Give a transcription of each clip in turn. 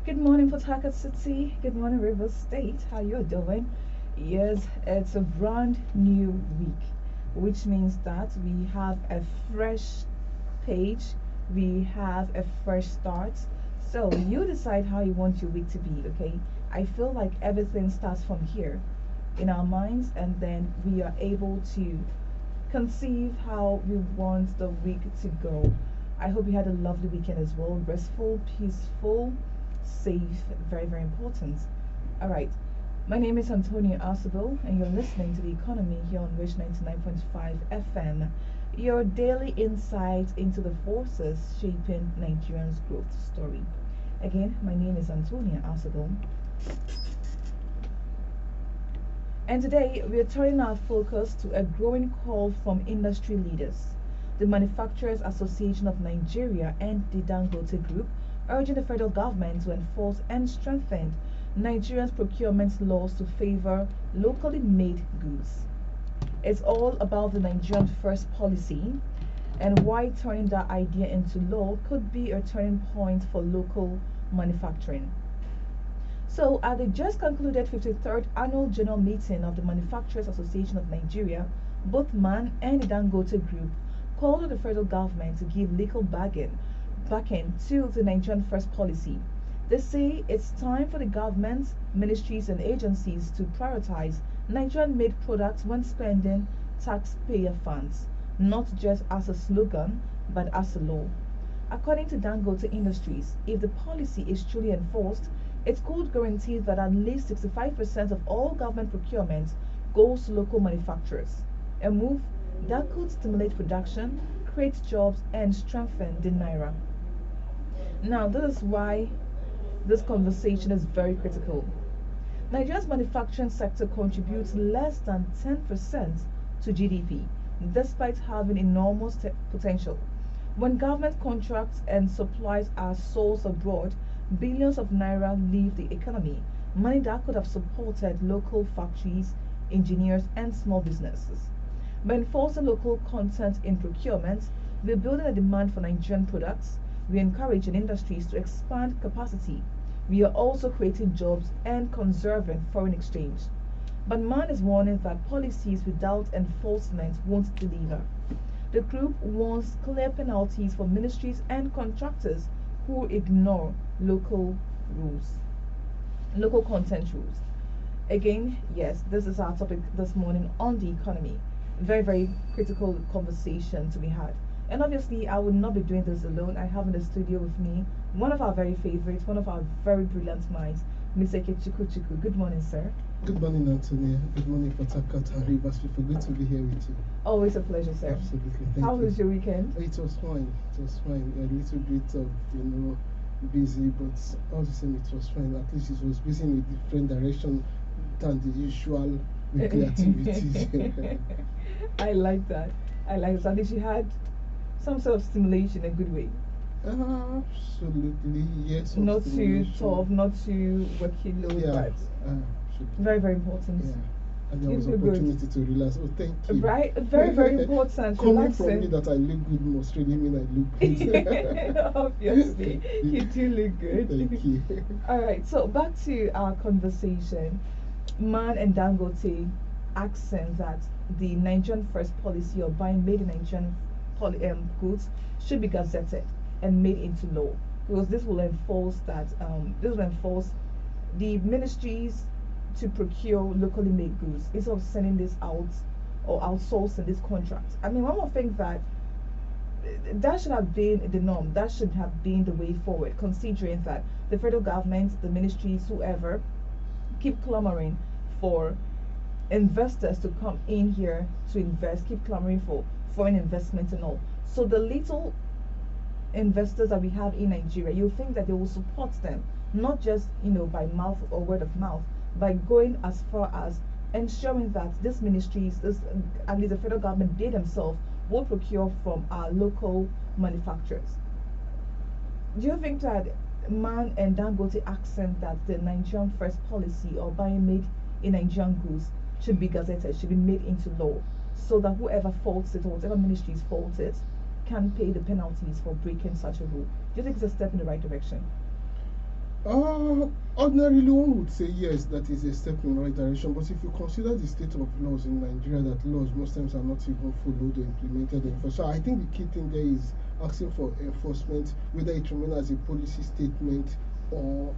Good morning, Port Harcourt City. Good morning, River State. How you doing? Yes, it's a brand new week, which means that we have a fresh page, we have a fresh start. So you decide how you want your week to be, okay? I feel like everything starts from here in our minds, and then we are able to conceive how we want the week to go. I hope you had a lovely weekend as well. Restful, peaceful, safe, very, very important. All right. My name is Antonia Arcibel, and you're listening to The Economy here on Wish 99.5 FM, your daily insight into the forces shaping Nigerians' growth story. Again, my name is Antonia Arcibel, and today we are turning our focus to a growing call from industry leaders. The Manufacturers Association of Nigeria and the Dangote Group urging the federal government to enforce and strengthen Nigeria's procurement laws to favor locally made goods. It's all about the Nigerian First policy and why turning that idea into law could be a turning point for local manufacturing. So, at the just concluded 53rd Annual General Meeting of the Manufacturers Association of Nigeria, both MAN and the Dangote Group called on the federal government to give legal backing to the Nigerian First policy. They say it's time for the government, ministries, and agencies to prioritize Nigerian made products when spending taxpayer funds, not just as a slogan, but as a law. According to Dangote Industries, if the policy is truly enforced, it could guarantee that at least 65% of all government procurement goes to local manufacturers, a move that could stimulate production, create jobs, and strengthen the naira. Now, this is why this conversation is very critical. Nigeria's manufacturing sector contributes less than 10% to GDP, despite having enormous potential. When government contracts and supplies are sourced abroad, billions of naira leave the economy, money that could have supported local factories, engineers, and small businesses. By enforcing local content in procurement, we're building a demand for Nigerian products, we're encouraging industries to expand capacity, we are also creating jobs and conserving foreign exchange. But MAN is warning that policies without enforcement won't deliver. The group wants clear penalties for ministries and contractors who ignore rules, local content rules. Again, yes, this is our topic this morning on the economy. Very, very critical conversation to be had. And obviously, I will not be doing this alone. I have in the studio with me one of our very favorites, one of our very brilliant minds, Mr. Kechuku Chuku. Good morning, sir. Good morning, Antonia. Good morning, Port Harcourt and Rivers people. Good to be here with you. Always a pleasure, sir. Absolutely. How was your weekend? It was fine. It was fine. A little bit of, busy, but all the same, it was fine. At least it was busy in a different direction than the usual weekly activities. I like that. I like that. At least you had some sort of stimulation in a good way. Absolutely, yes. Not too tough, not too working load, but very, very important. Yeah. And there was opportunity to relax. Oh, thank you. Right, very, very important. Coming from me that I look good must really mean I look good. Obviously, you do look good. Thank you. All right, so back to our conversation. MAN and Dangote accent that the Nigerian First policy of buying made in Nigerian goods should be gazetted and made into law, because this will enforce the ministries to procure locally made goods instead of sending this out or outsourcing this contract. I mean, one more thing that should have been the norm. That should have been the way forward, considering that the federal government, the ministries, whoever, keep clamoring for investors to come in here to invest, keep clamoring for foreign investment and all. So the little investors that we have in Nigeria, you think that they will support them, not just by mouth or word of mouth, by going as far as ensuring that these ministries, at least the federal government, they themselves will procure from our local manufacturers. Do you think that MAN and Dangote accent that the Nigerian First policy or buying made in Nigerian goods should be gazetted, should be made into law, so that whoever faults it or whatever ministries fault it can pay the penalties for breaking such a rule? Do you think it's a step in the right direction? Ordinarily, one would say yes, that is a step in the right direction. But if you consider the state of laws in Nigeria, that laws most times are not even followed or implemented. So I think the key thing there is asking for enforcement, whether it remains as a policy statement or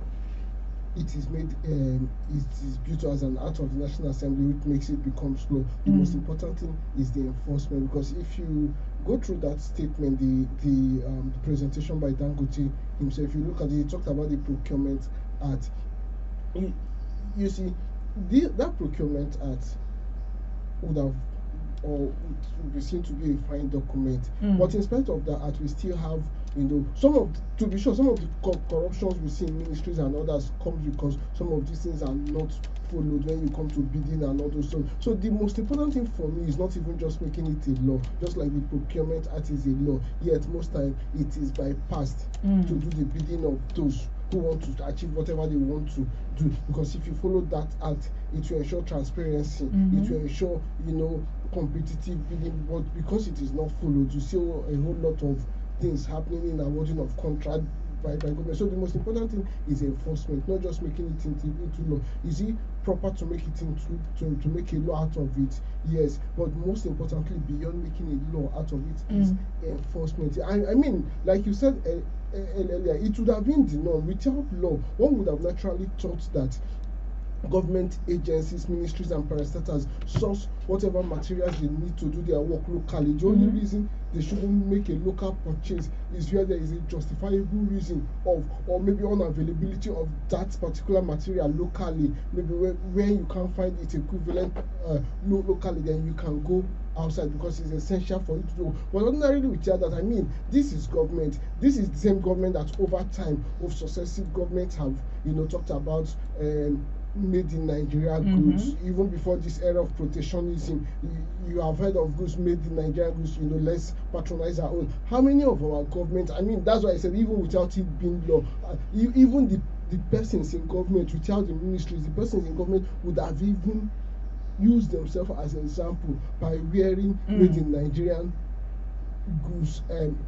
it is built as an act of the National Assembly, which makes it become law. The most important thing is the enforcement, because if you go through that statement, the presentation by Dangote himself, if you look at it, he talked about the Procurement Act. You see, that Procurement Act would have, or would be seen to be a fine document. But in spite of that act, we still have, to be sure, some of the corruptions we see in ministries and others comes because some of these things are not followed when you come to bidding and all those. So the most important thing for me is not even just making it a law, just like the Procurement Act is a law, yet most time it is bypassed to do the bidding of those who want to achieve whatever they want to do. Because if you follow that act, it will ensure transparency, it will ensure competitive bidding. But because it is not followed, you see a whole lot of things happening in awarding of contract by government. So the most important thing is enforcement, not just making it into law. Is it proper to make it into to make a law out of it? Yes, but most importantly, beyond making a law out of it is enforcement. I mean, like you said earlier, it would have been the norm. Without law, one would have naturally thought that government agencies, ministries, and parastatals source whatever materials they need to do their work locally. The only reason they shouldn't make a local purchase is where there is a justifiable reason or maybe unavailability of that particular material locally, maybe where you can't find its equivalent locally, then you can go outside because it's essential for you to do. But ordinarily with that, I mean, this is government. This is the same government that over time of successive governments have talked about made in Nigeria goods. Even before this era of protectionism, you have heard of goods made in Nigeria goods, let's patronize our own. How many of our governments, I mean, that's why I said even without it being law, even the persons in government, without the ministries, the persons in government would have even used themselves as an example by wearing made in Nigerian goods,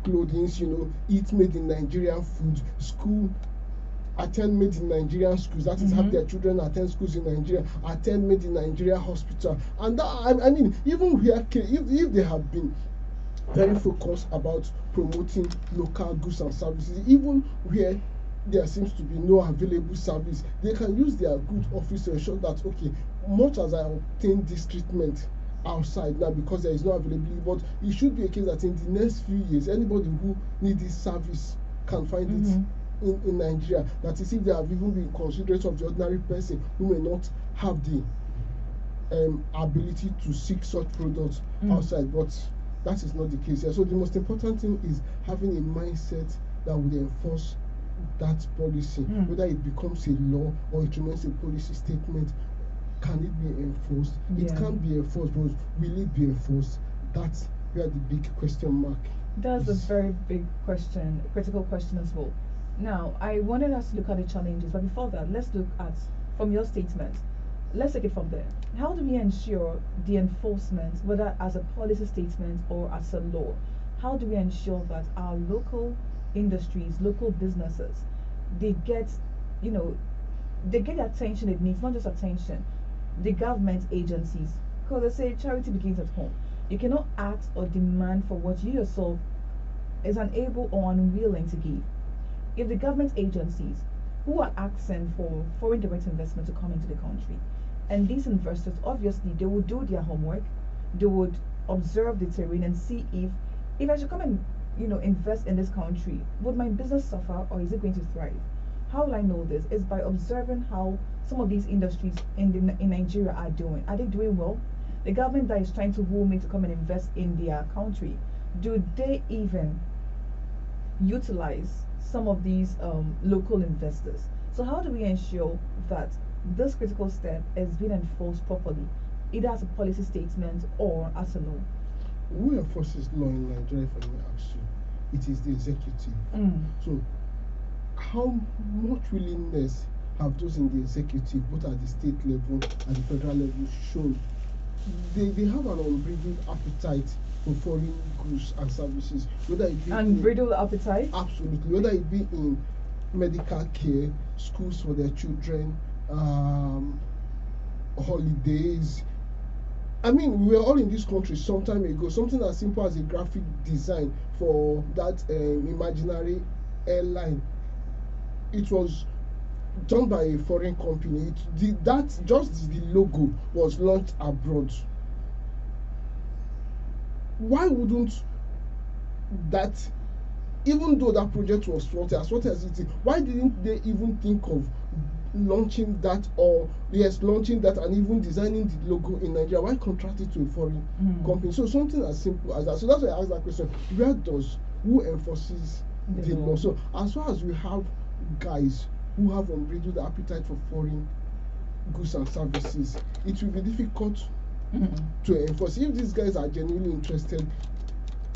clothing, eat made in Nigerian food, school, attend made in Nigerian schools, that is have their children attend schools in Nigeria, attend made in Nigeria hospital. And that, I mean, even where if they have been very focused about promoting local goods and services, even where there seems to be no available service, they can use their good office to ensure that, okay, much as I obtain this treatment outside now because there is no availability, but it should be a case that in the next few years, anybody who needs this service can find it in Nigeria. That is, if they have even been considerate of the ordinary person who may not have the ability to seek such products outside, but that is not the case here. So the most important thing is having a mindset that would enforce that policy, whether it becomes a law or it remains a policy statement. Can it be enforced? It can't be enforced, but will it be enforced? That's where the big question mark. That's a very big question, a critical question as well. Now, I wanted us to look at the challenges, but before that, let's look at, from your statement, let's take it from there. How do we ensure the enforcement, whether as a policy statement or as a law? How do we ensure that our local industries, local businesses, they get, they get the attention it needs, not just attention, the government agencies, because they say charity begins at home. You cannot ask or demand for what you yourself is unable or unwilling to give. If the government agencies who are asking for foreign direct investment to come into the country, and these investors, obviously, they would do their homework, they would observe the terrain and see if I should come and invest in this country, would my business suffer or is it going to thrive? How will I know this? Is by observing how some of these industries in Nigeria are doing. Are they doing well? The government that is trying to woo me to come and invest in their country, do they even utilize some of these local investors? So how do we ensure that this critical step is being enforced properly, either as a policy statement or as a law? Who enforces law in Nigeria, if I may ask you? It is the executive. So how much willingness have those in the executive, both at the state level and the federal level, shown? They have an unbridled appetite for foreign goods and services, whether it be unbridled appetite. Absolutely, whether it be in medical care, schools for their children, holidays. I mean, we were all in this country some time ago. Something as simple as a graphic design for that imaginary airline. It was done by a foreign company. That just the logo was launched abroad. Why wouldn't that, even though that project was slotted as it is, why didn't they even think of launching that, or yes, launching that and even designing the logo in Nigeria? Why contract it to a foreign company? So something as simple as that. So that's why I asked that question. Who enforces the law? So as far as we have guys who have unbridled appetite for foreign goods and services, it will be difficult to enforce. If these guys are genuinely interested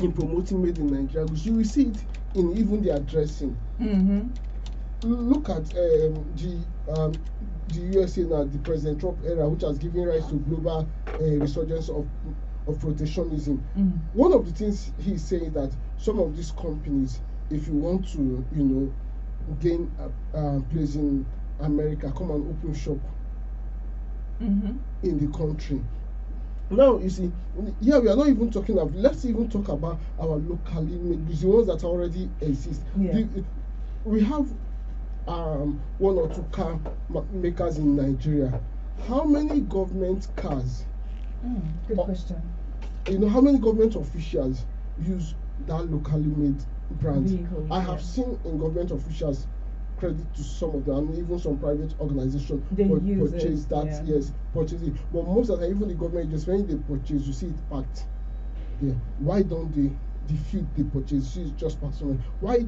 in promoting made in Nigeria goods, you will see it in even their dressing. Look at the USA now, the President Trump era, which has given rise to global resurgence of protectionism. One of the things he's saying is that some of these companies, if you want to, gain a place in America, come and open shop in the country. Now, you see, here we are not even talking of, let's even talk about our locally made, the ones that already exist. We have one or two car makers in Nigeria. How many government cars? Good question. How many government officials use that locally made brand? Vehicle, I have seen in government officials credit to some of them, and even some private organizations purchase that. Yes, purchase it. But most of the time, even the government, just when they purchase, you see it packed. Yeah. Why don't they? The few they purchase, see it's just packed somewhere. Why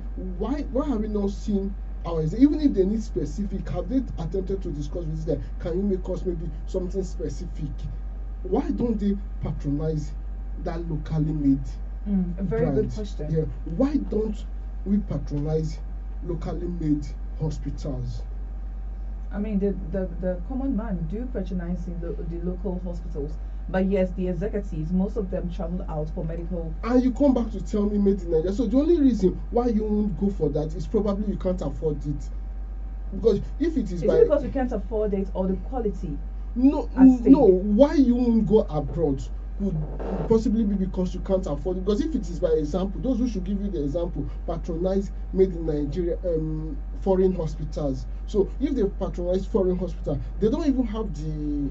have we not seen ours? Even if they need specific, have they attempted to discuss with this guy? Can you make us maybe something specific? Why don't they patronize that locally made? A very brand? good question. Yeah. Why don't we patronize locally made hospitals? I mean, the common man do patronizing the local hospitals, but yes, the executives, most of them travel out for medical. And you come back to tell me made in Nigeria. So the only reason why you won't go for that is probably you can't afford it. Because if it is because we can't afford it, or the quality? No. Why you won't go abroad could possibly be because you can't afford it. Because if it is by example, those who should give you the example patronize made in Nigeria foreign hospitals. So if they patronize foreign hospital, they don't even have the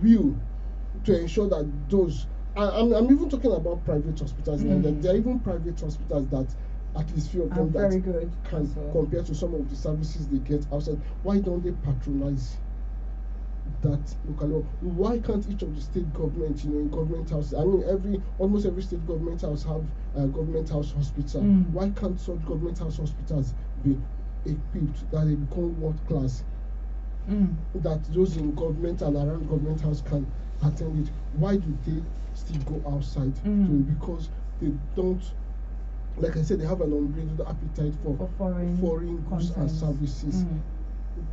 will to ensure that those. I'm even talking about private hospitals. There are even private hospitals that at least few of them that very good can compare to some of the services they get outside. Why don't they patronize that local? Why can't each of the state governments, in government houses? I mean, almost every state government house have a government house hospital. Why can't such government house hospitals be equipped that they become world class? That those in government and around government house can attend it. Why do they still go outside? Because they don't. Like I said, they have an unbridled appetite for foreign goods and services.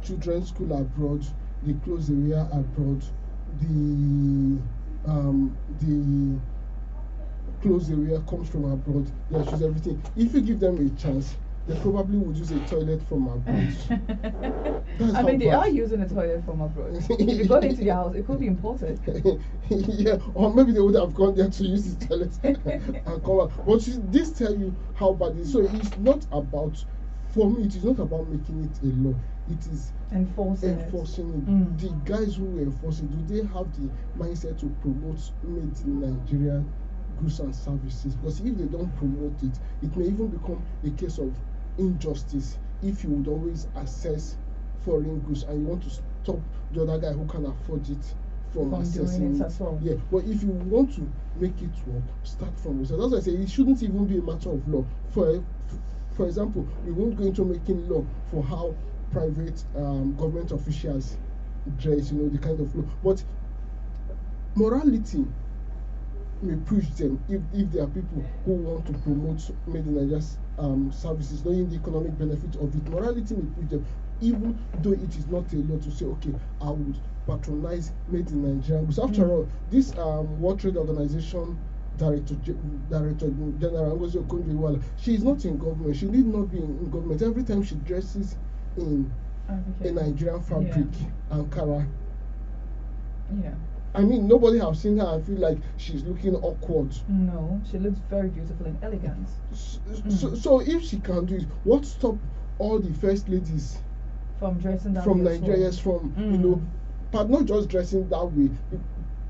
Children's school abroad, the clothes they wear abroad, the clothes they wear comes from abroad. Their shoes, everything. If you give them a chance, they probably would use a toilet from abroad. I mean, they are using a toilet from abroad. If you got into their house, it could be imported. Yeah, or maybe they would have gone there to use the toilet and come out. But this tell you how bad it is. So it's not about, for me, it is not about making it a law. It is enforcing it. The guys who enforce it, do they have the mindset to promote made in Nigeria goods and services? Because if they don't promote it, it may even become a case of injustice if you would always assess foreign goods and you want to stop the other guy who can afford it from assessing it as well. Yeah, but if you want to make it work, start from yourself. That's why I say it shouldn't even be a matter of law. For example, we won't go into making law for how private government officials dress, the kind of law. But morality may push them if there are people who want to promote made in Nigeria services, knowing the economic benefit of it. Morality may push them, even though it is not a law, to say, okay, I would patronize made in Nigeria. Because after all, this World Trade Organization Director, Director General Ngozi Okonjo-Iweala. She is not in government. She need not be in government. Every time she dresses in a Nigerian fabric, Ankara. Yeah. I mean, nobody have seen her and feel like she's looking awkward. No, she looks very beautiful and elegant. So if she can do it, what stop all the first ladies from dressing that from way as Nigeria, well? from you know, but not just dressing that way,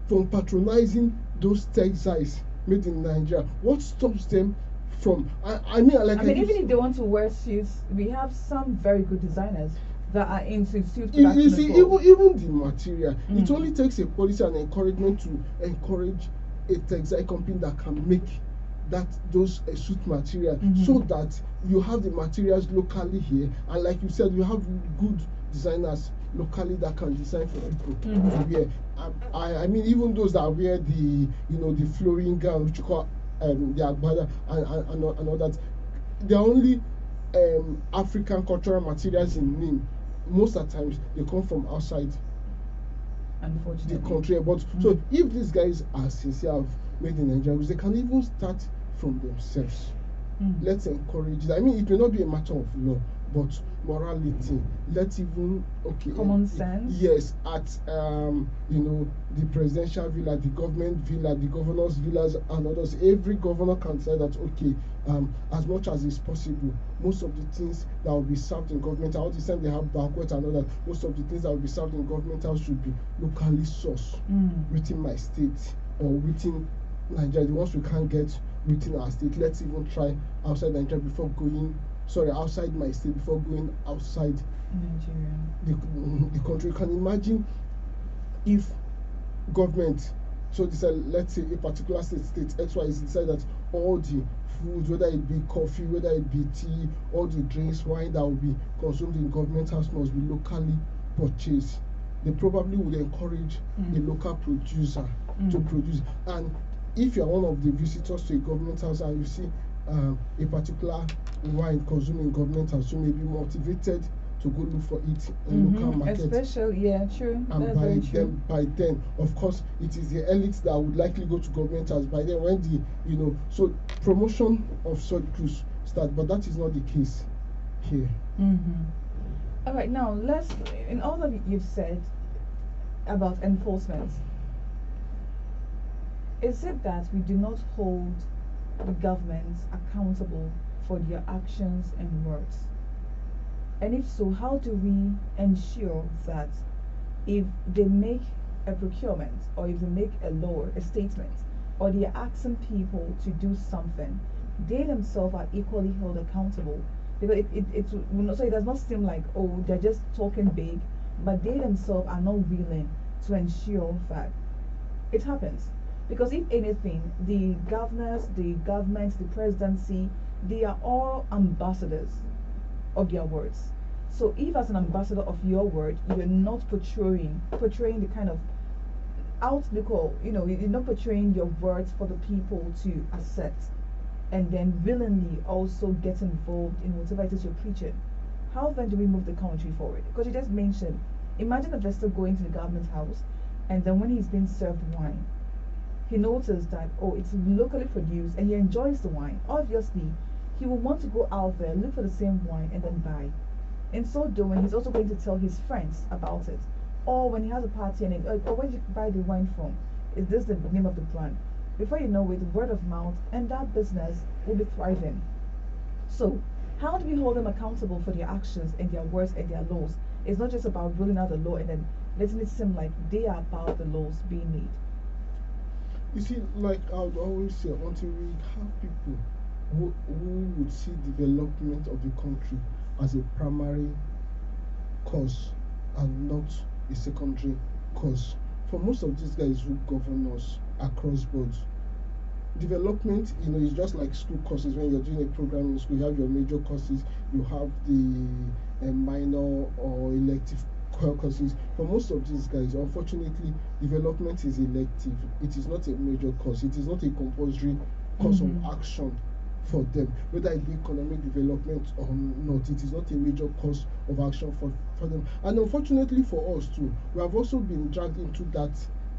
from patronizing those textiles made in Nigeria? What stops them from? I mean, like I mean, even if they want to wear suits, we have some very good designers that are into suit production you see, as well. even the material, it only takes a policy and encouragement to encourage a textile company that can make those suit material, so that you have the materials locally here, and like you said, you have good designers locally that can design for people to wear. I mean, even those that wear the the flowing gown, which you call the agbada and all that, they're only African cultural materials in name. Most of the times they come from outside the country. But so if these guys are sincere of made in Nigeria, they can even start from themselves. Let's encourage it. I mean, it may not be a matter of law, but morality. Let's even common sense. Yes, at the presidential villa, the government villa, the governor's villas, and others. Every governor can say that as much as is possible, most of the things that will be served in government, all the time they have banquet and all that, most of the things that will be served in government house should be locally sourced within my state or within Nigeria. The ones we can't get within our state, let's even try outside Nigeria before going. Outside my state before going outside Nigeria. The country. You can imagine if government, so decide, let's say a particular state XY decide that all the food, whether it be coffee, whether it be tea, all the drinks, wine that will be consumed in government house must be locally purchased. They probably would encourage a local producer to produce. And if you are one of the visitors to a government house and you see a particular wine consumed in government house, you may be motivated to go look for it in local market. Especially, true. And that's very true. by then, of course, it is the elites that would likely go to government house. By then, when the so promotion of such goods start, but that is not the case here. All right, now in all that you've said about enforcement, is it that we do not hold the government accountable for their actions and words? And if so, how do we ensure that if they make a procurement, or if they make a law, a statement, or they are asking people to do something, they themselves are equally held accountable? Because so it does not seem like, oh, they're just talking big, but they themselves are not willing to ensure that it happens. Because if anything, the governors, the government, the presidency, they are all ambassadors of their words. So if as an ambassador of your word, you're not portraying the kind of outlook, or you're not portraying your words for the people to accept, and then willingly also get involved in whatever it is you're preaching, how then do we move the country forward? Because you just mentioned, imagine a visitor going to the government house, and then when he's being served wine, he noticed that, it's locally produced, and he enjoys the wine. Obviously, he will want to go out there, look for the same wine, and then buy. In so doing, he's also going to tell his friends about it. Or when he has a party and where did you buy the wine from? Is this the name of the brand? Before you know it, word of mouth, and that business will be thriving. So, how do we hold them accountable for their actions and their words and their laws? It's not just about rolling out the law and then letting it seem like they are about the laws being made. You see, like I would always say, until we have people who would see development of the country as a primary cause and not a secondary cause. For most of these guys who govern us across boards, development, is just like school courses. When you're doing a program in school, you have your major courses, you have the minor or elective courses. For most of these guys, unfortunately, development is elective. It is not a major course. It is not a compulsory course of action for them, whether it be economic development or not. It is not a major course of action for them. And unfortunately for us too, we have also been dragged into that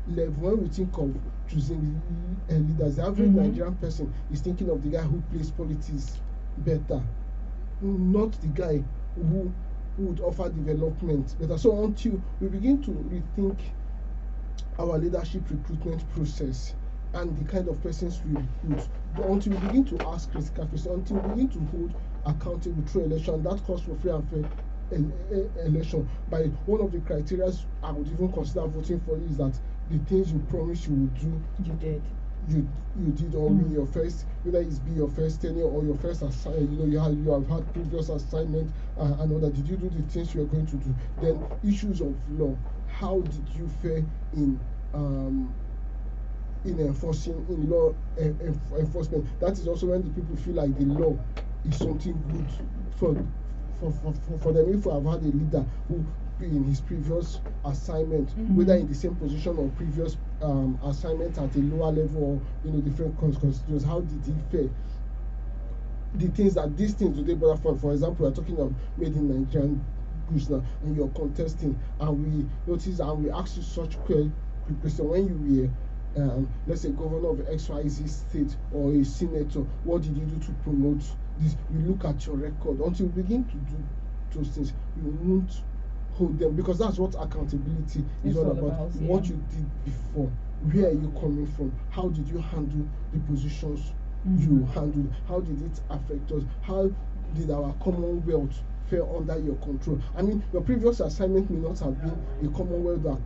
level. When we think of choosing leaders, the average Nigerian person is thinking of the guy who plays politics better, not the guy who would offer development better. So until we begin to rethink our leadership recruitment process and the kind of persons we recruit, until we begin to ask critical questions, until we begin to hold accountable through election, that calls for free and fair election. By one of the criteria I would even consider voting for is that the things you promised you would do, you did. You did, or in your first, whether it's be your first tenure or your first assignment, you have had previous assignment and all that. Did you do the things you are going to do? Then issues of law. How did you fare in enforcing in law enforcement? That is also when the people feel like the law is something good for them. If we have had a leader who in his previous assignment, whether in the same position or previous assignment at a lower level or different constituents, how did he fare? These things do they bother for example, we're talking of made in Nigerian goods now, and you're contesting, and we notice and we ask you such question when you were let's say governor of XYZ state or a senator, what did you do to promote this? We look at your record. Until you begin to do those things, you won't hold them, because that's what accountability is all about. Yeah. What you did before, where are you coming from, how did you handle the positions you handled, how did it affect us, how did our commonwealth fare under your control? I mean, your previous assignment may not have been a commonwealth that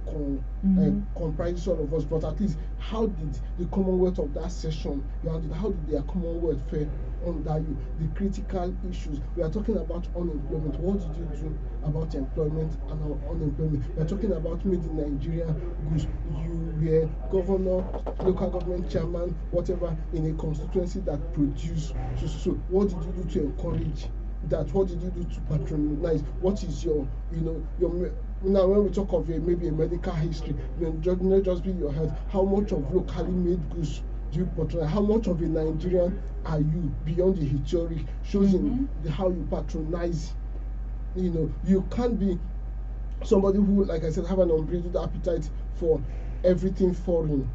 comprises all of us, but at least how did the commonwealth of that session you handled, how did their commonwealth fare under you? The critical issues, we are talking about unemployment. What did you do about employment and unemployment? We are talking about made in Nigeria goods. You were governor, local government chairman, whatever, in a constituency that produced so what did you do to encourage that? What did you do to patronize? What is your now when we talk of maybe a medical history, not just be your health, how much of locally made goods do you patronize? How much of a Nigerian are you beyond the historic? Shows in how you patronize. You can't be somebody who, like I said, have an unbridled appetite for everything foreign,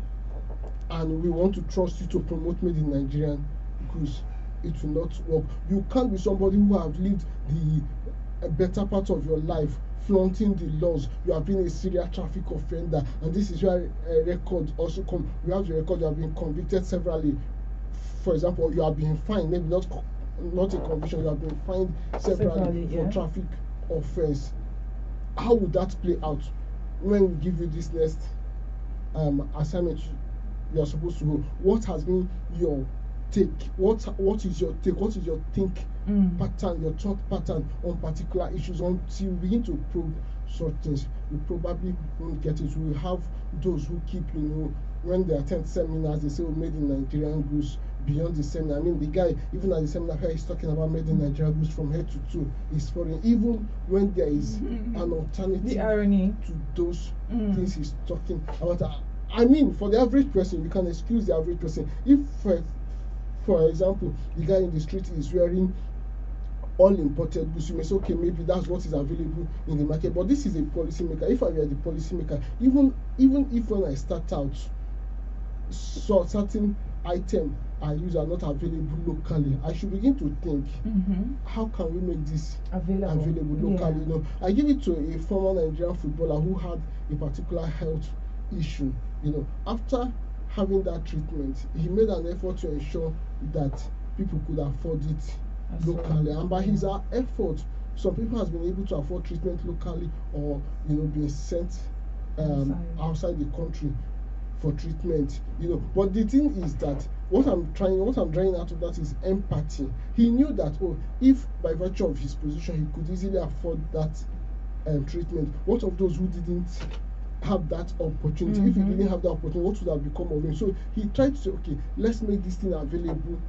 and we want to trust you to promote made in Nigerian goods. It will not work. You can't be somebody who have lived the better part of your life flaunting the laws. You have been a serial traffic offender, and this is where a record also come. We have the record. You have been convicted severally. For example, you have been fined, maybe not a conviction. You have been fined severally for traffic offense. How would that play out when we give you this next assignment you are supposed to go? What has been your take? What is your take? What is your think pattern, your thought pattern on particular issues? Until we begin to probe such things, we probably won't get it. We will have those who keep, when they attend seminars, they say, made in Nigerian goods. Beyond the seminar, I mean, the guy, even at the seminar here, he's talking about made in Nigerian goods from head to toe is foreign. Even when there is an alternative the irony to those things he's talking about. I mean, for the average person, we can excuse the average person. If, for example, the guy in the street is wearing all imported goods, you may say, okay, maybe that's what is available in the market. But this is a policymaker. If I were the policymaker, even if when I start out, so certain items I use are not available locally, I should begin to think, how can we make this available locally? Yeah. I give it to a former Nigerian footballer who had a particular health issue. After having that treatment, he made an effort to ensure that people could afford it locally, and by his effort, some people has been able to afford treatment locally, or being sent outside the country for treatment. But the thing is that what I'm drawing out of that is empathy. He knew that, if by virtue of his position he could easily afford that treatment, what of those who didn't have that opportunity? If he didn't have that opportunity, what would have become of him? So he tried to say, okay, let's make this thing available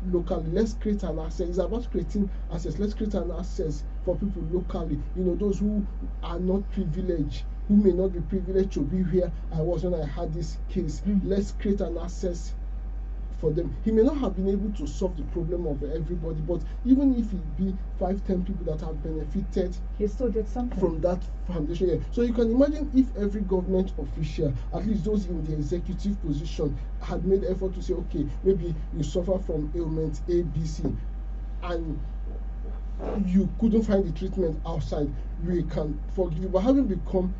locally. Let's create an access. It's about creating access. Let's create an access for people locally. Those who are not privileged, who may not be privileged to be where I was when I had this case. Let's create an access for them. He may not have been able to solve the problem of everybody, but even if it be 5-10 people that have benefited, he still did something from that foundation. Yeah. So you can imagine if every government official, at least those in the executive position, had made effort to say, okay, maybe you suffer from ailment A, B, C, and you couldn't find the treatment outside, we can forgive you. But having become,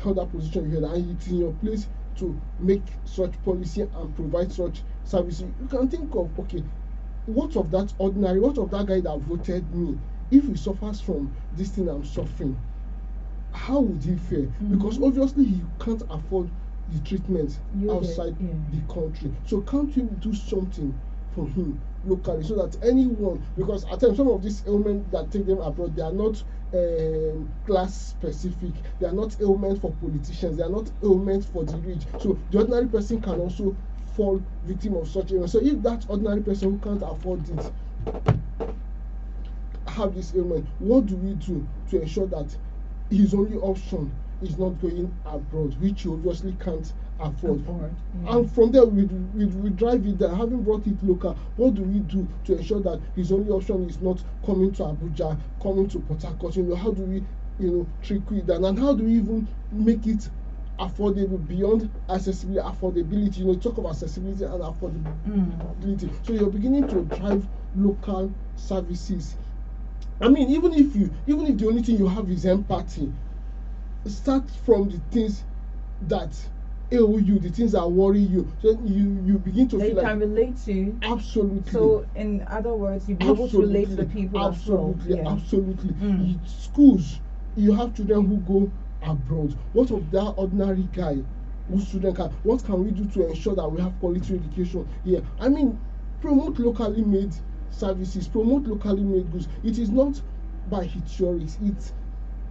held that position you had, and it's in your place to make such policy and provide such services, you can think of, okay, what of that guy that voted me? If he suffers from this thing I'm suffering, how would he fare? Because obviously he can't afford the treatment outside the country. So can't we do something for him locally, so that anyone, because at times some of these ailments that take them abroad, they are not class specific, they are not ailments for politicians, they are not ailments for the rich. So the ordinary person can also fall victim of such ailments. So if that ordinary person who can't afford it have this ailment, what do we do to ensure that his only option is not going abroad, which he obviously can't afford? And from there we drive it there. Having brought it local, what do we do to ensure that his only option is not coming to Abuja, coming to Port Harcourt? How do we trickle it down, and how do we even make it affordable beyond affordability? Talk of accessibility and affordability. So you're beginning to drive local services. I mean, even if the only thing you have is empathy, start from the things that ail you, the things that worry you. So you begin to feel like you can relate to. Absolutely. So in other words, you'll be able to relate to the people absolutely, as well. Absolutely. Schools, you have children who go abroad. What of that ordinary guy whose children can? What can we do to ensure that we have quality education here? I mean, promote locally made services, promote locally made goods. It is not by theories.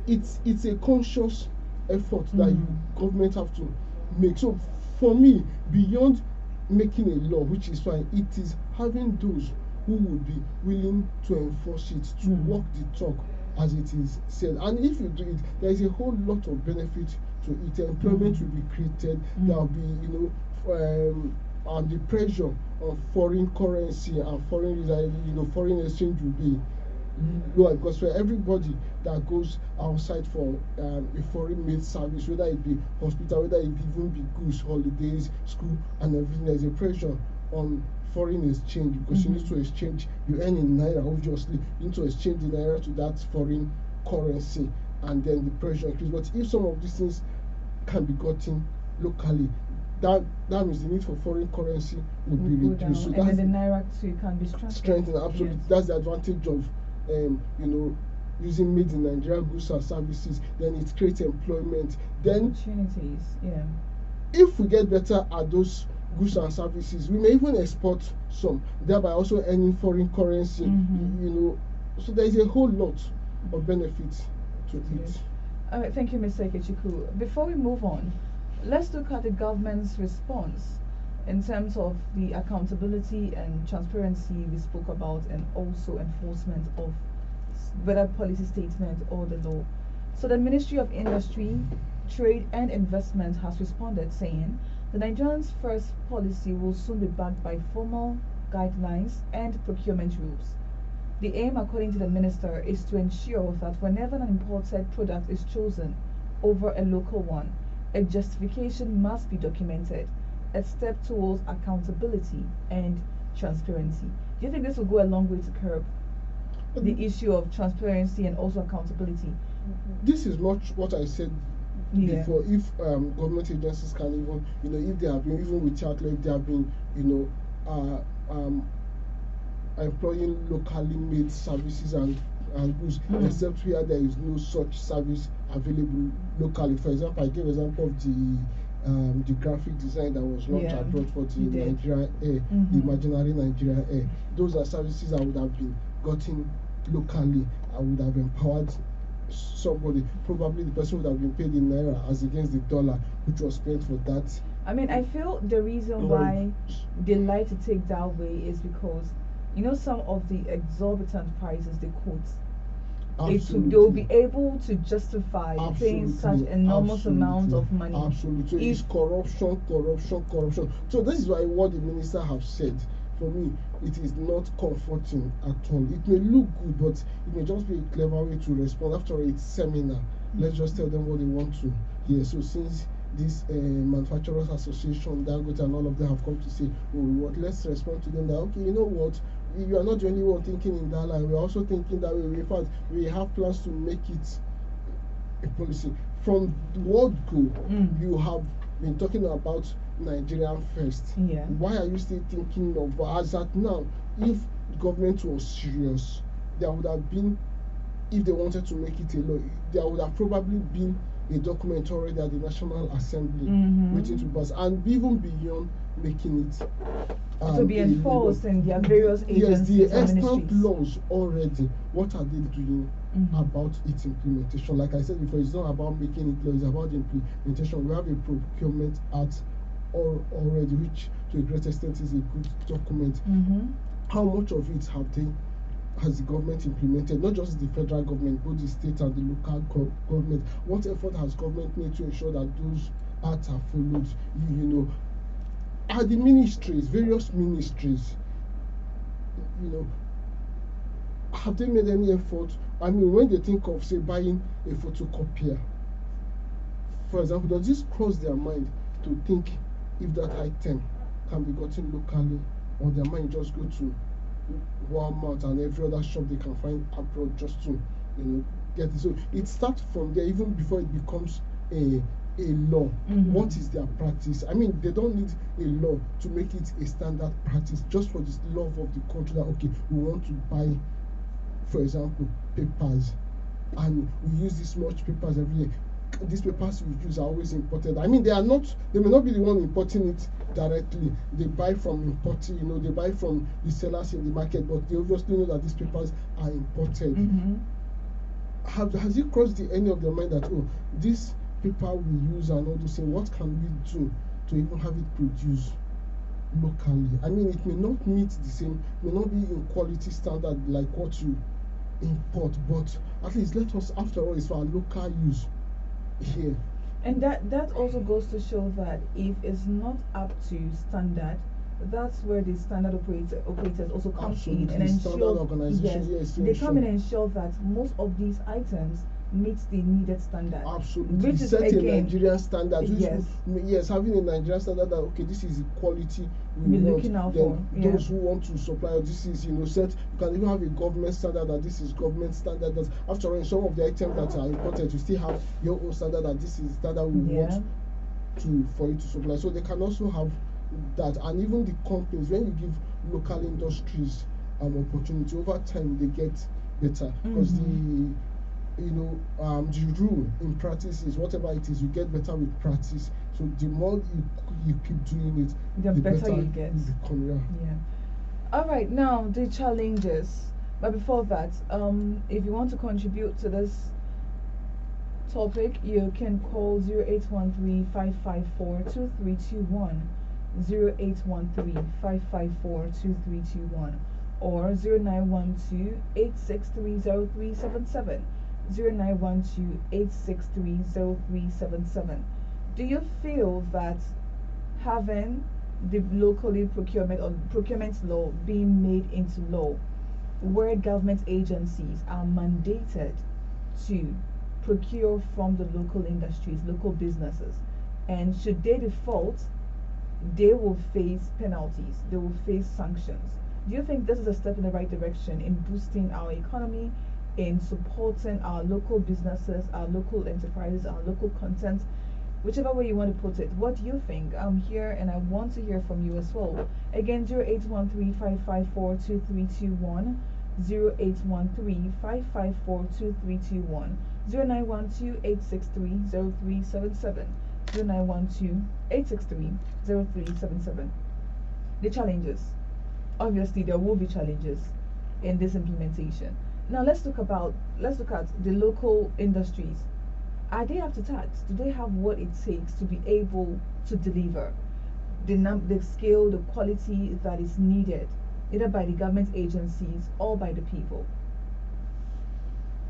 It's a conscious effort that government have to make. So for me, beyond making a law, which is fine, it is having those who would be willing to enforce it, to walk the talk, as it is said. And if you do it, there is a whole lot of benefit to it. Employment will be created. There will be, and the pressure of foreign currency and foreign exchange will be lower, because for everybody that goes outside for a foreign made service, whether it be hospital, whether it even be goods, holidays, school, and everything, there's a pressure on foreign exchange, because you need to exchange. You earn in naira, obviously you need to exchange the naira to that foreign currency, and then the pressure increases. But if some of these things can be gotten locally, that means the need for foreign currency would be reduced. So and then the naira too can be strengthened. Absolutely. Yes. That's the advantage of using made in Nigeria goods and services. Then it creates employment. Then opportunities. Yeah. If we get better at those goods and services, we may even export some, thereby also earning foreign currency. So there is a whole lot of benefits to it. All right, thank you, Mr. Ikechukwu. Before we move on, let's look at the government's response in terms of the accountability and transparency we spoke about, and also enforcement of whether policy statement or the law. So the Ministry of Industry, Trade and Investment has responded saying the Nigerians First policy will soon be backed by formal guidelines and procurement rules. The aim, according to the minister, is to ensure that whenever an imported product is chosen over a local one, a justification must be documented, a step towards accountability and transparency. Do you think this will go a long way to curb the issue of transparency and also accountability? This is not what I said before. If government agencies can even, if they have been, even without law, if they have been, employing locally made services and goods, except where there is no such service available locally. For example, I gave example of the graphic design that was launched abroad for the Nigeria Air, the imaginary Nigeria Air. Those are services that would have been gotten locally. I would have empowered somebody. Probably the person would have been paid in naira as against the dollar, which was spent for that. I mean, I feel the reason why they like to take that way is because some of the exorbitant prices they quote they will be able to justify paying such enormous amount of money. Absolutely. So it's corruption. So this is why what the minister have said, for me, it is not comforting at all. It may look good, but it may just be a clever way to respond. After all, it's seminar. Let's just tell them what they want to hear. So since this manufacturers association, Dangote and all of them have come to say, oh, what, let's respond to them that, okay, you know what, you are not the only one thinking in that line. We're also thinking that way. In fact, we have plans to make it a policy. From the word go, you have been talking about Nigerian first. Yeah. Why are you still thinking of, as at now, if government was serious, there would have been, if they wanted to make it a law, there would have probably been a document already at the National Assembly waiting to pass, and even beyond making it to be enforced in their various agencies. Yes, the extant laws already. What are they doing about its implementation? Like I said before, it's not about making it law, it's about the implementation. We have a Procurement Act already, which to a great extent is a good document. How much of it has the government implemented? Not just the federal government, both the state and the local government. What effort has government made to ensure that those acts are followed? You know, are the ministries, various ministries, you know, have they made any effort? I mean, when they think of, say, buying a photocopier, for example, does this cross their mind to think if that item can be gotten locally, or their mind just go to Walmart and every other shop they can find abroad just to, you know, get it? So it starts from there, even before it becomes a law. What is their practice? I mean, they don't need a law to make it a standard practice, just for this love of the country, that okay, we want to buy, for example, papers, and we use this much papers every year. These papers we use are always imported. I mean, they may not be the one importing it directly. They buy from importing, you know, they buy from the sellers in the market, but they obviously know that these papers are imported. Has it crossed any of their mind that, oh, this paper we use and all those things, what can we do to even have it produced locally? I mean, it may not meet the same, may not be in quality standard like what you import, but at least let us, after all, it's for our local use here. And that also goes to show that if it's not up to standard, that's where the standard operators also come in and ensure, yes, they come in and ensure that most of these items meets the needed standard. Absolutely. Which is set a again, Nigerian standard. Yes. Having a Nigerian standard that, okay, this is the quality we're looking out for. Those who want to supply, this is, you know, set. You can even have a government standard that this is government standard. That after all, in some of the items that are imported, you still have your own standard that this is the standard we want for you to supply. So they can also have that, and even the companies, when you give local industries opportunity, over time they get better, because the rule in practice is whatever it is, you get better with practice. So the more you keep doing it, the better you get. You become, All right, now the challenges. But before that, if you want to contribute to this topic, you can call 0813-554-2321, 0813-554-2321, or 0912-863-0377. 0912-863-0377. Do you feel that having the locally procurement law being made into law, where government agencies are mandated to procure from the local industries, local businesses, and should they default, they will face penalties, they will face sanctions? Do you think this is a step in the right direction in boosting our economy, in supporting our local businesses, our local enterprises, our local content, whichever way you want to put it? What do you think? I'm here and I want to hear from you as well. Again, 0813-554-2321, 0813-554-2321, 0912-863-0377, 0912-863-0377. The challenges. Obviously, there will be challenges in this implementation. Now let's look at the local industries. Are they up to tax? Do they have what it takes to be able to deliver the scale, the quality that is needed, either by the government agencies or by the people?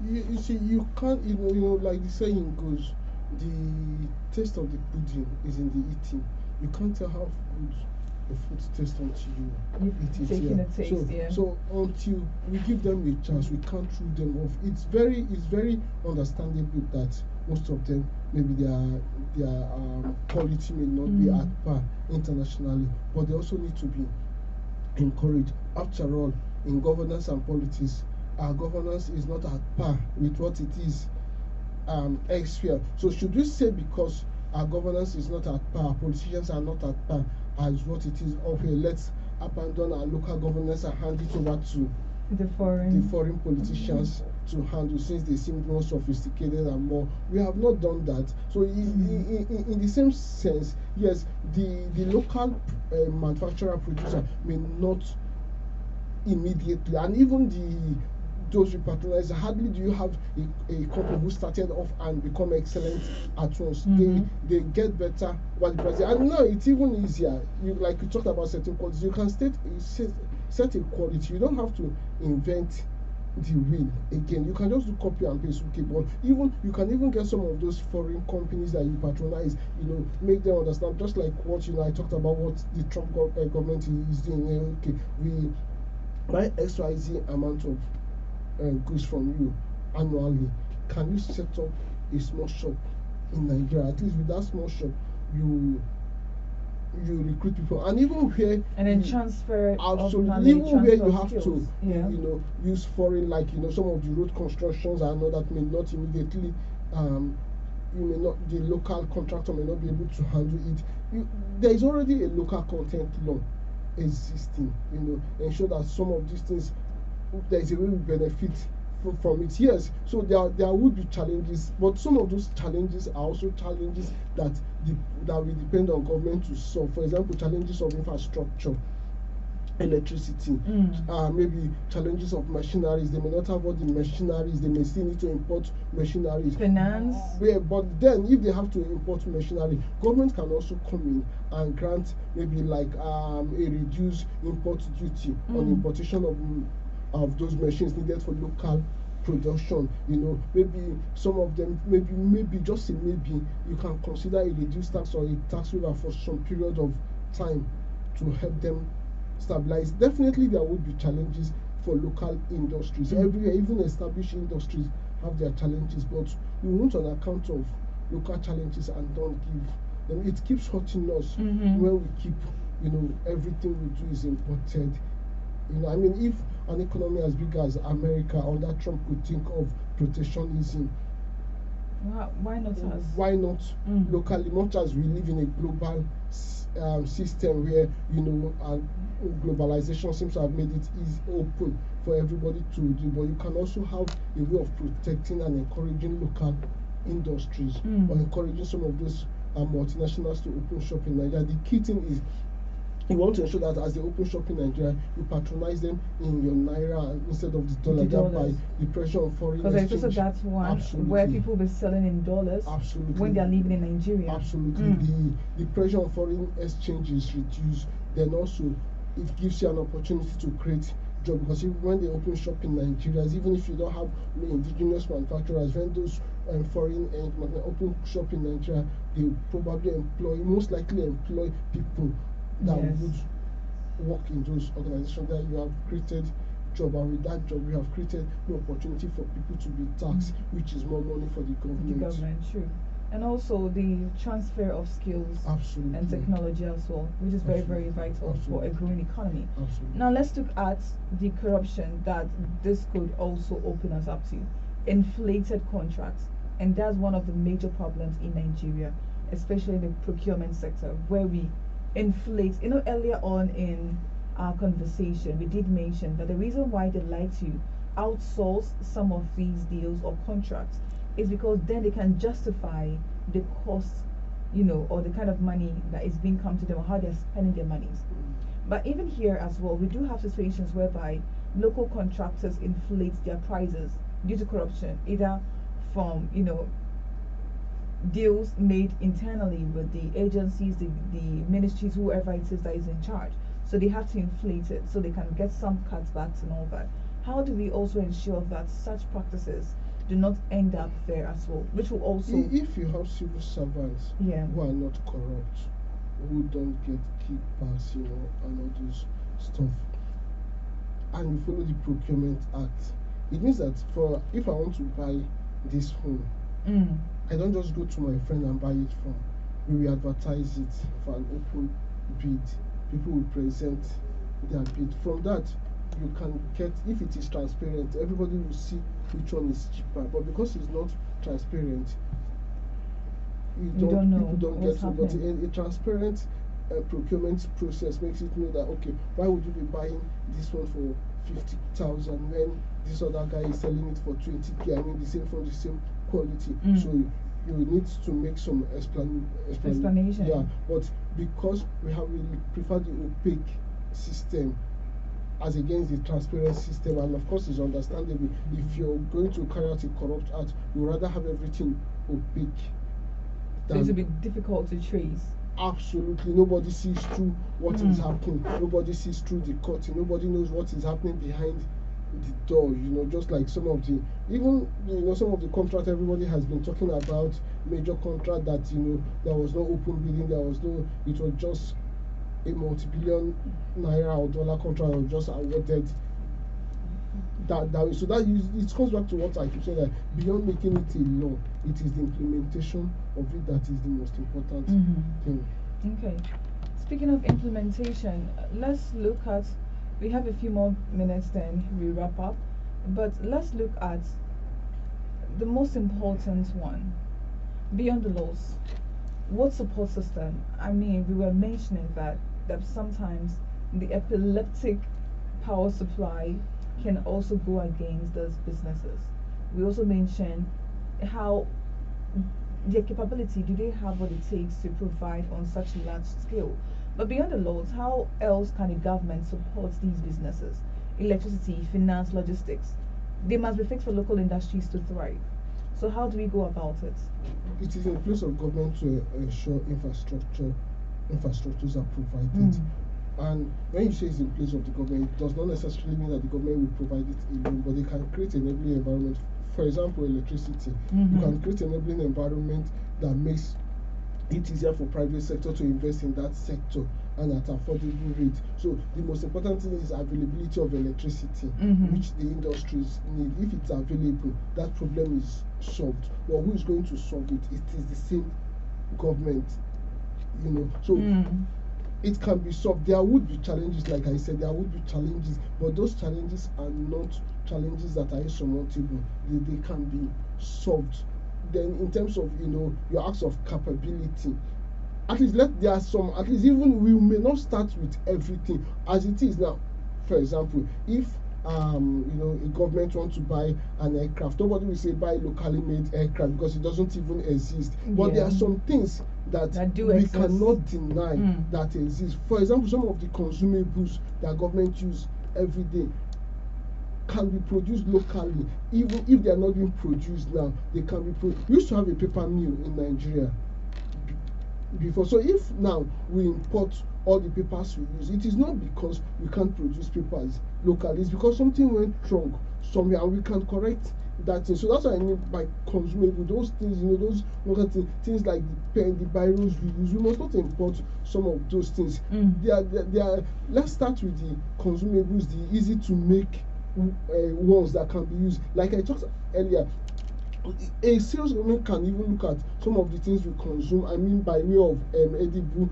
you see, you can't, like the saying goes, the taste of the pudding is in the eating. You can't tell how good the food tastes until you eat You've it. taken Yeah. a taste, So, yeah. until we give them a chance, we can't throw them off. It's very understandable that most of them, maybe their quality may not be Mm. at par internationally, but they also need to be encouraged. After all, in governance and politics, our governance is not at par with what it is elsewhere. So should we say because our governance is not at par, politicians are not at par as what it is over here, let's abandon our local governance and hand it over to The the foreign. foreign politicians to handle, since they seem more sophisticated and more. We have not done that. So in the same sense, yes, the local manufacturer producer may not immediately, and even those we patronize, hardly do you have a couple who started off and become excellent at once. They get better while the price, and now it's even easier. You, like you talked about certain qualities, you can set a quality. You don't have to invent the wheel again. You can just do copy and paste. Okay, but even you can even get some of those foreign companies that you patronize, make them understand, just like what I talked about, what the Trump government is doing. Okay, we buy XYZ amount of goods from you annually. Can you set up a small shop in Nigeria? At least with that small shop, you recruit people, and even where And then transfer of absolutely, knowledge, even where transfer you of have skills. to Yeah. use foreign, like some of the road constructions, I know that may not immediately you may not the local contractor may not be able to handle it. There is already a local content law existing, ensure that some of these things, there is a way we benefit from it. Yes, so there would be challenges, but some of those challenges are also challenges that that will depend on government to solve. For example, challenges of infrastructure, electricity, maybe challenges of machineries. They may not have all the machineries, they may still need to import machineries. Finance. Yeah, but then if they have to import machinery, government can also come in and grant maybe like a reduced import duty on importation of those machines needed for local production. Maybe some of them, maybe just a maybe, you can consider a reduced tax or a tax waiver for some period of time to help them stabilize. Definitely there would be challenges for local industries. Everywhere, even established industries have their challenges, but we won't on account of local challenges and don't give them. It keeps hurting us when we keep, everything we do is imported. I mean, if an economy as big as America under Trump could think of protectionism, Why not us? why not locally? Much as we live in a global system where globalization seems to have made it easy, open for everybody to do, but you can also have a way of protecting and encouraging local industries, or encouraging some of those multinationals to open shop in Nigeria. The key thing is, you want to ensure that as they open shop in Nigeria, you patronize them in your naira instead of the dollar, thereby the pressure on foreign exchange. Because there's also that one where people will be selling in dollars when they're living in Nigeria. Absolutely. The pressure on foreign exchange is reduced. Then also, it gives you an opportunity to create job, because when they open shop in Nigeria, even if you don't have indigenous manufacturers, when those foreign open shop in Nigeria, they probably most likely employ people that would work in those organizations. That you have created job, and with that job you have created the opportunity for people to be taxed, which is more money for the government. True. And also the transfer of skills and technology as well, which is very, very vital for a growing economy. Now let's look at the corruption that this could also open us up to. Inflated contracts, and that's one of the major problems in Nigeria, especially in the procurement sector, where we inflate. Earlier on in our conversation, we did mention that the reason why they like to outsource some of these deals or contracts is because then they can justify the cost, or the kind of money that is being come to them, or how they're spending their monies. But even here as well, we do have situations whereby local contractors inflate their prices due to corruption, either from deals made internally with the agencies, the ministries, whoever it is that is in charge. So they have to inflate it so they can get some cutbacks and all that. How do we also ensure that such practices do not end up there as well, which will also If you have civil servants yeah. who are not corrupt, who don't get kickbacks, and all those stuff, and you follow the Procurement Act, it means that if I want to buy this home, I don't just go to my friend and buy it from. We will advertise it for an open bid. People will present their bid. From that, you can get, if it is transparent, everybody will see which one is cheaper. But because it's not transparent, you don't know people don't what's get it. But happening. a transparent procurement process makes it know that, okay, why would you be buying this one for 50,000 when this other guy is selling it for 20k? I mean, the same from the same quality. So you need to make some explanation. Yeah, but because we prefer the opaque system as against the transparent system, and of course it's understandable. If you're going to carry out a corrupt act, you rather have everything opaque. So it will be difficult to trace. Absolutely, nobody sees through what is happening. Nobody sees through the curtain. Nobody knows what is happening behind the door. Just like some of the contract everybody has been talking about, major contract that there was no open bidding, it was just a multi-billion naira or dollar contract that was just awarded that way. So it comes back to what I keep saying, that beyond making it a law, it is the implementation of it that is the most important thing. Okay. Speaking of implementation, let's look at, we have a few more minutes then we wrap up, but let's look at the most important one. Beyond the laws, what support system? I mean, we were mentioning that sometimes the epileptic power supply can also go against those businesses. We also mentioned how their capability, do they have what it takes to provide on such a large scale? But beyond the laws, how else can the government support these businesses? Electricity, finance, logistics. They must be fixed for local industries to thrive. So how do we go about it? It is in the place of government to ensure infrastructures are provided. And when you say it's in place of the government, it does not necessarily mean that the government will provide it alone, but they can create an enabling environment. For example, electricity. You can create an enabling environment that makes it easier for private sector to invest in that sector and at affordable rate. So the most important thing is availability of electricity, which the industries need. If it's available, that problem is solved. Well, who is going to solve it? It is the same government, So it can be solved. There would be challenges, like I said, but those challenges are not challenges that are insurmountable. They can be solved. Then in terms of your acts of capability, at least even we may not start with everything as it is now. For example, if a government wants to buy an aircraft, nobody will say buy locally made aircraft because it doesn't even exist. But there are some things that we exist. Cannot deny that exist. For example, some of the consumables that government use every day can be produced locally. Even if they are not being produced now, they can be produced. We used to have a paper mill in Nigeria before. So if now we import all the papers we use, it is not because we can't produce papers locally. It's because something went wrong somewhere and we can correct that thing. So that's what I mean by consumable. Those things, those local things like the pen, the biros we use, we must not import some of those things. They are. Let's start with the consumables, the easy to make ones that can be used. Like I talked earlier, a serious government can even look at some of the things we consume. I mean, by way of edible,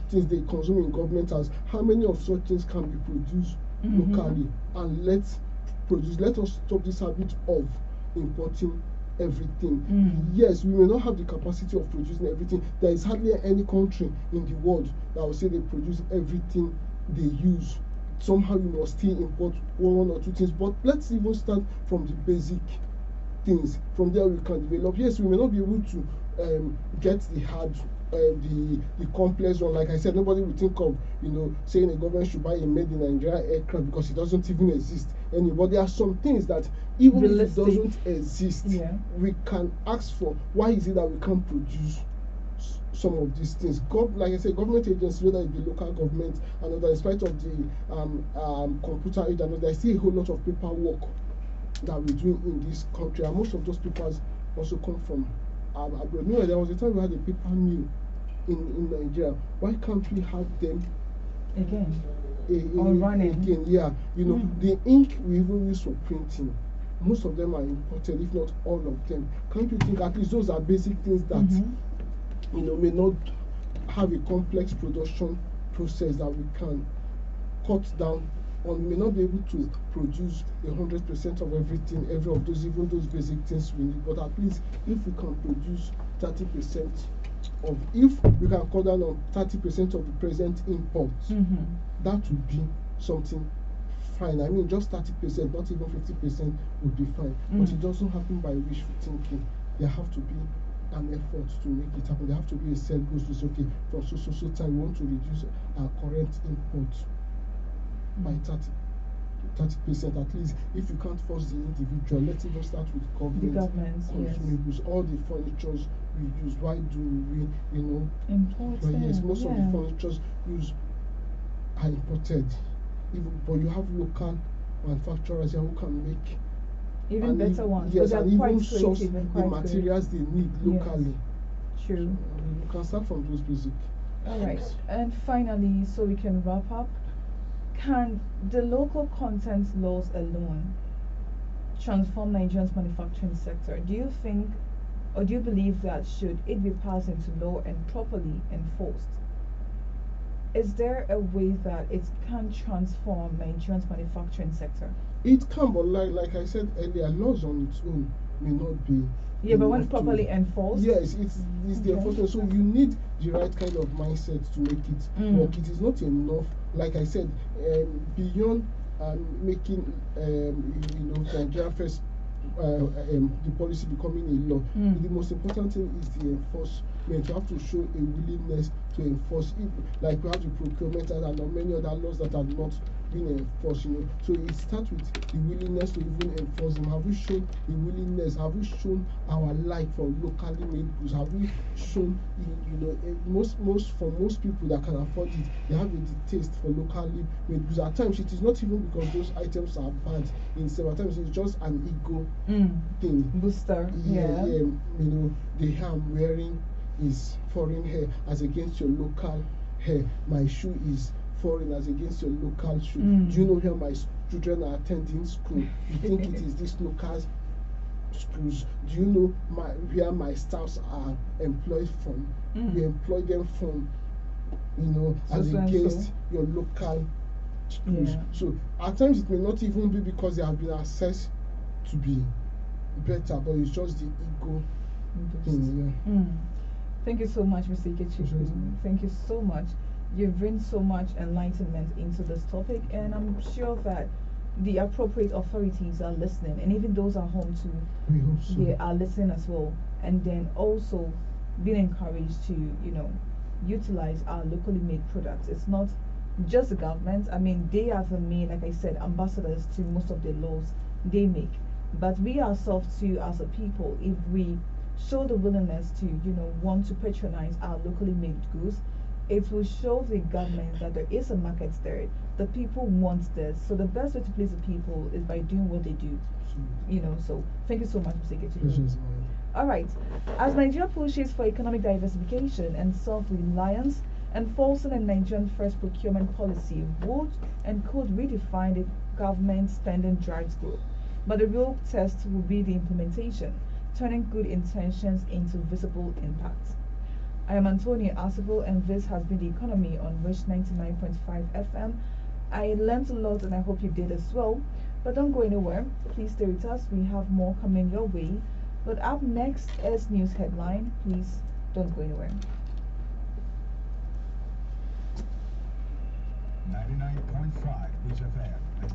things they consume in government house. How many of such things can be produced locally? And let us stop this habit of importing everything. Yes, we may not have the capacity of producing everything. There is hardly any country in the world that will say they produce everything they use. Somehow you must still import one or two things, but let's even start from the basic things. From there we can develop. Yes, we may not be able to get the hard the complex one. Like I said, nobody will think of saying a government should buy a made in Nigeria aircraft because it doesn't even exist anymore. But there are some things that even if it doesn't exist, we can ask for. Why is it that we can't produce some of these things? Like I said, government agencies, whether it be local government and other, in spite of the computer age and other, there's still a whole lot of paperwork that we're doing in this country, and most of those papers also come from abroad. You know, there was a time we had a paper mill in Nigeria. Why can't we have them again? Running again? Yeah, you know, the ink we even use for printing, most of them are imported, if not all of them. Can't you think at least those are basic things that you know may not have a complex production process that we can cut down on? We may not be able to produce 100% of everything, every of those, even those basic things we need, but at least if we can produce 30% of, if we can cut down on 30% of the present imports, that would be something fine. I mean, just 30%, not even 50% would be fine. But it doesn't happen by wishful thinking. There have to be an effort to make it happen. There have to be a set goes to say, okay, from so time we want to reduce our current imports by 30%. At least if you can't force the individual, let's even start with government consumables. All the furnitures we use, why do we, you know, import them? Yes, most of the furnitures used are imported. Even, but you have local manufacturers here who can make even better ones. Yes, and even source the materials they need locally. Yes. True. You can start from those basic. All right, and finally, so we can wrap up. Can the local content laws alone transform Nigeria's manufacturing sector? Do you think, or do you believe that should it be passed into law and properly enforced, is there a way that it can transform Nigeria's manufacturing sector? It can, but like I said earlier, laws on its own may not be. Yeah, but when properly enforced. Yes, it's the enforcement. So you need the right kind of mindset to make it work. It is not enough, like I said, beyond making you know, Nigeria first, the policy becoming a law. The most important thing is the enforcement. You have to show a willingness to enforce it, like we have the Procurement Law and many other laws that are not being enforced. You know, so it starts with the willingness to even enforce them. Have we shown the willingness? Have we shown our like for locally made goods? Have we shown, you know, most people that can afford it, they have a taste for locally made goods. At times it is not even because those items are bad. In several times it's just an ego thing. Booster. You know, the hair I'm wearing is foreign hair as against your local hair. My shoe is foreign as against your local shoe. Do you know where my children are attending school? You think it is this local schools? Do you know where my staffs are employed from? We employ them from, you know, as against your local schools. So at times it may not even be because they have been assessed to be better, but it's just the ego thing. Thank you so much, Mr. Ikechi. Thank you so much. You've bring so much enlightenment into this topic, and I'm sure that the appropriate authorities are listening, and even those at home too. We hope so. They are listening as well, and then also being encouraged to, you know, utilize our locally made products. It's not just the government. I mean, they are the main, like I said, ambassadors to most of the laws they make. But we ourselves too, as a people, if we show the willingness to, you know, want to patronize our locally made goods, it will show the government that there is a market there. The people want this. So the best way to please the people is by doing what they do. You know, so thank you so much, Mr. Ikechi. All right. As Nigeria pushes for economic diversification and self-reliance, enforcing a Nigerian first procurement policy would and could redefine the government spending drives growth. But the real test will be the implementation, turning good intentions into visible impacts. I am Antonia Asible, and this has been The Economy on Wish 99.5 FM. I learned a lot, and I hope you did as well. But don't go anywhere. Please stay with us. We have more coming your way. But up next is News Headline. Please don't go anywhere. 99.5 Wish FM.